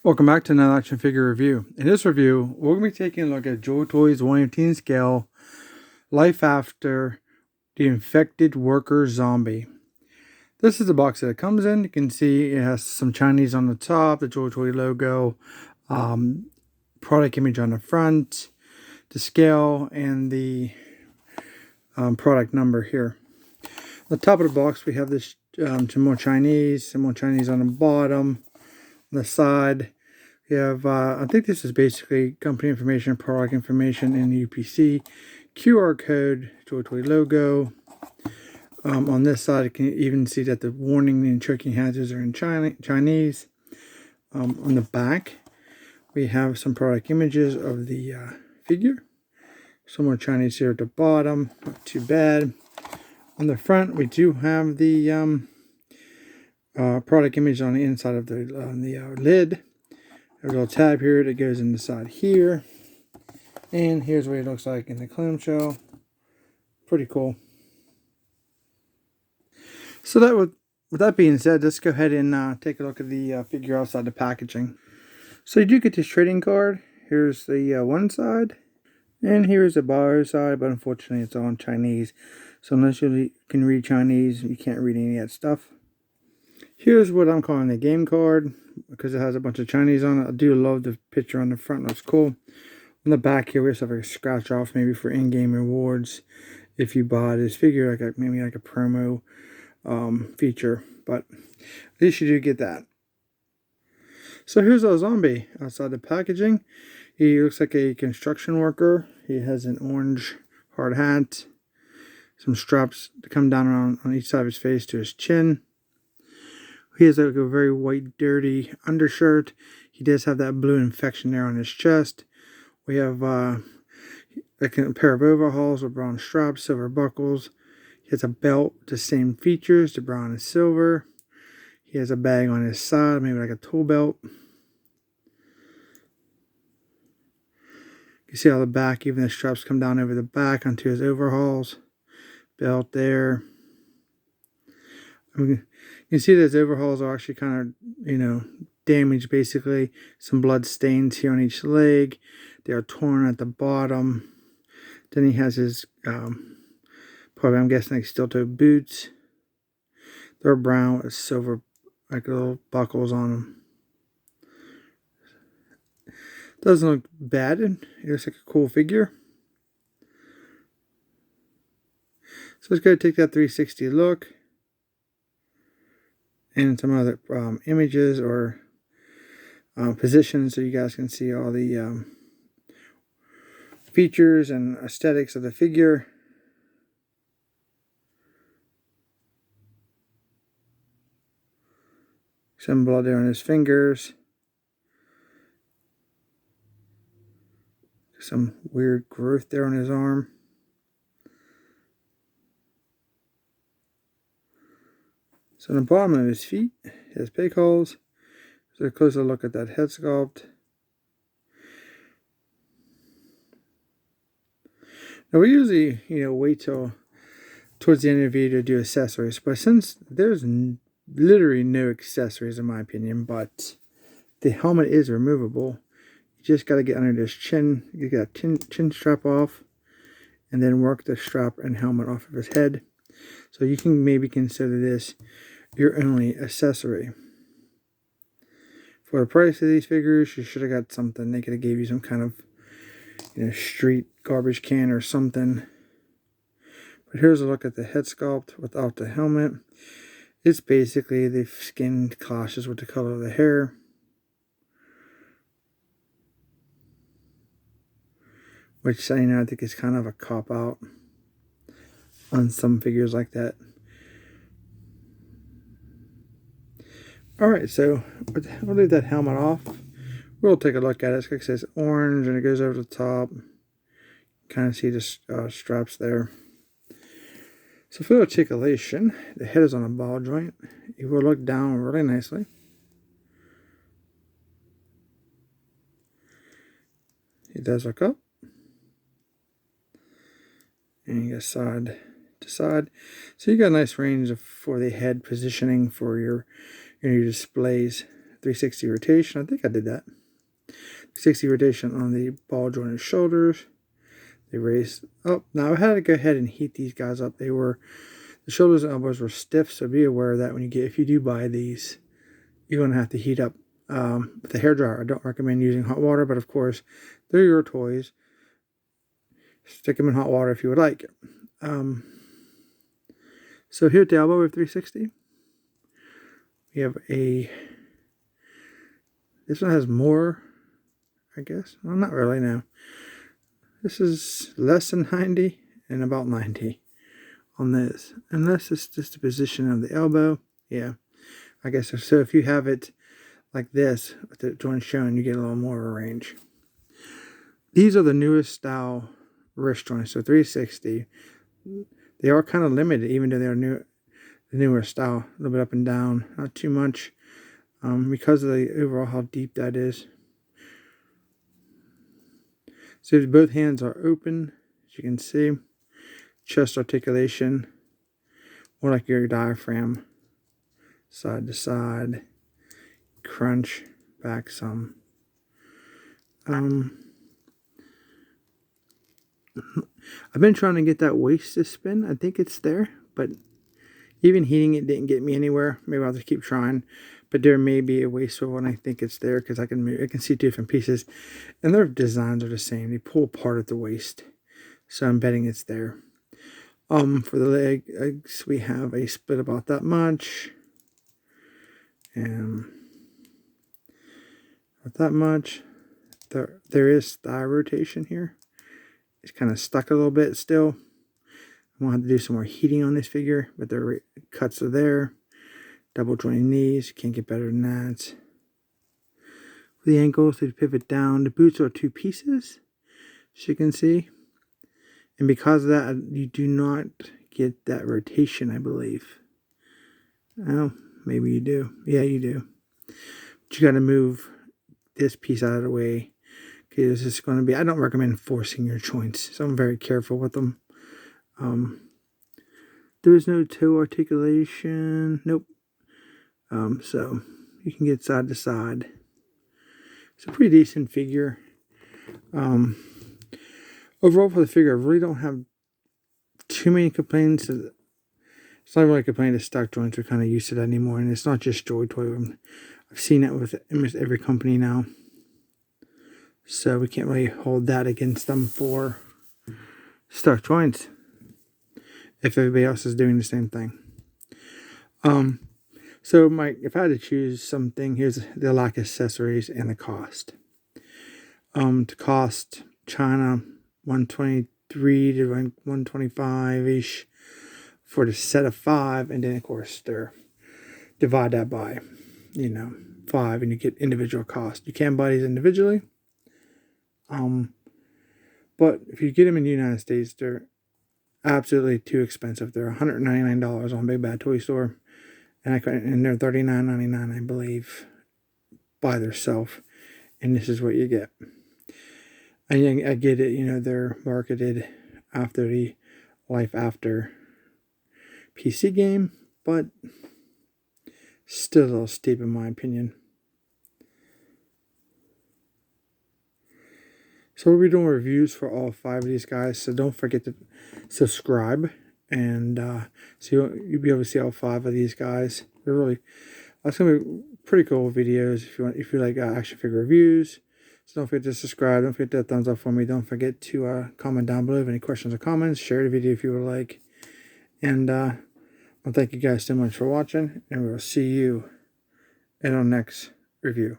Welcome back to another action figure review. In this review, we're going to be taking a look at Joytoy's 1/18 scale Life After the Infected Worker Zombie. This is the box that it comes in. You can see it has some Chinese on the top, the Joytoy logo, product image on the front, the scale, and the product number here. On the top of the box, we have this some more Chinese on the bottom. On the side, we have, I think this is basically company information, product information, and UPC, QR code, Joytoy logo. On this side, you can even see that the warning and choking hazards are in Chinese. On the back, we have some product images of the figure. Some more Chinese here at the bottom, not too bad. On the front, we do have the product image on the inside of the lid. There's a little tab here that goes in the side here. And here's what it looks like in the clamshell. Pretty cool. So that with that being said, let's go ahead and take a look at the figure outside the packaging. So you do get this trading card. Here's the one side. And here's the buyer side, but unfortunately it's all in Chinese. So unless you can read Chinese, you can't read any of that stuff. Here's what I'm calling the game card, because it has a bunch of Chinese on it. I do love the picture on the front, looks cool. On the back here, we just have a scratch off, maybe for in-game rewards if you buy this figure, maybe like a promo feature. But at least you do get that. So here's our zombie outside the packaging. He looks like a construction worker. He has an orange hard hat, some straps to come down on each side of his face to his chin. He has like a very white, dirty undershirt. He does have that blue infection there on his chest. We have like a pair of overalls with brown straps, silver buckles. He has a belt with the same features, the brown and silver. He has a bag on his side, maybe like a tool belt. You see how the back, even the straps come down over the back onto his overalls. Belt there. You can see that his overalls are actually kind of, damaged basically. Some blood stains here on each leg. They are torn at the bottom. Then he has his, probably I'm guessing like steel-toe boots. They're brown with silver, like little buckles on them. Doesn't look bad. It looks like a cool figure. So let's go take that 360 look. And some other images or positions so you guys can see all the features and aesthetics of the figure. Some blood there on his fingers. Some weird growth there on his arm. So on the bottom of his feet, he has peg holes. So a closer look at that head sculpt. Now we usually, wait till towards the end of the video to do accessories, but since there's literally no accessories in my opinion, but the helmet is removable, you just got to get under this chin. You get a chin strap off, and then work the strap and helmet off of his head. So you can maybe consider this your only accessory. For the price of these figures, you should have got something. They could have gave you some kind of, street garbage can or something. But here's a look at the head sculpt without the helmet. It's basically the skin clashes with the color of the hair. Which, I think is kind of a cop-out on some figures like that. Alright, so we'll leave that helmet off. We'll take a look at it. It says orange and it goes over the top. Kind of see the straps there. So for articulation, the head is on a ball joint. It will look down really nicely. It does look up. And you go side to side. So you got a nice range for the head positioning for your displays. 360 rotation. I think I did that. 360 rotation on the ball jointed shoulders. They raised up. Now I had to go ahead and heat these guys up. The shoulders and elbows were stiff, so be aware of that if you do buy these, you're going to have to heat up with a hairdryer. I don't recommend using hot water, but of course, they're your toys. Stick them in hot water if you would like. So here at the elbow, we have 360. We have this one has more, I guess. Well, not really, no. This is less than 90 and about 90 on this. Unless it's just the position of the elbow. Yeah, I guess so. So if you have it like this, with the joint shown, you get a little more of a range. These are the newest style wrist joints, so 360. They are kind of limited, even though they're the newer style. A little bit up and down, not too much, because of the overall how deep that is. So both hands are open, as you can see. Chest articulation, more like your diaphragm, side to side, crunch back some. I've been trying to get that waist to spin. I think it's there, but even heating it didn't get me anywhere. Maybe I'll just keep trying. But there may be a waist swivel, and I think it's there because I can see different pieces. And their designs are the same. They pull apart at the waist. So I'm betting it's there. For the legs, we have a split about that much. And about that much. There is thigh rotation here. It's kind of stuck a little bit still. I'm going to have to do some more heating on this figure, but the cuts are there. Double jointed knees, can't get better than that. For the ankles, they pivot down. The boots are 2 pieces, as you can see. And because of that, you do not get that rotation, I believe. Oh, maybe you do. Yeah, you do. But you got to move this piece out of the way. Okay, this is going to be, I don't recommend forcing your joints, so I'm very careful with them. There is no toe articulation. Nope. So you can get side to side. It's a pretty decent figure. Overall for the figure, I really don't have too many complaints. It's not really a complaint of stock joints. We're kind of used to that anymore, and it's not just Joytoy. I've seen that with almost every company now. So we can't really hold that against them for stock joints if everybody else is doing the same thing. So if I had to choose something, here's the lack of accessories and the cost. To cost China $123 to $125-ish for the set of 5, and then of course divide that by 5, and you get individual cost. You can buy these individually, but if you get them in the United States, they're absolutely too expensive. They're $199 on Big Bad Toy Store. And they're $39.99, I believe, by themselves. And this is what you get. And I get it, they're marketed after the Life After PC game, but still a little steep in my opinion. So we'll be doing reviews for all 5 of these guys, so don't forget to subscribe. And so you'll be able to see all 5 of these guys. That's gonna be pretty cool videos if you like action figure reviews. So don't forget to subscribe. Don't forget that thumbs up for me. Don't forget to comment down below if any questions or comments. Share the video if you would like. And well, thank you guys so much for watching, and we'll see you in our next review.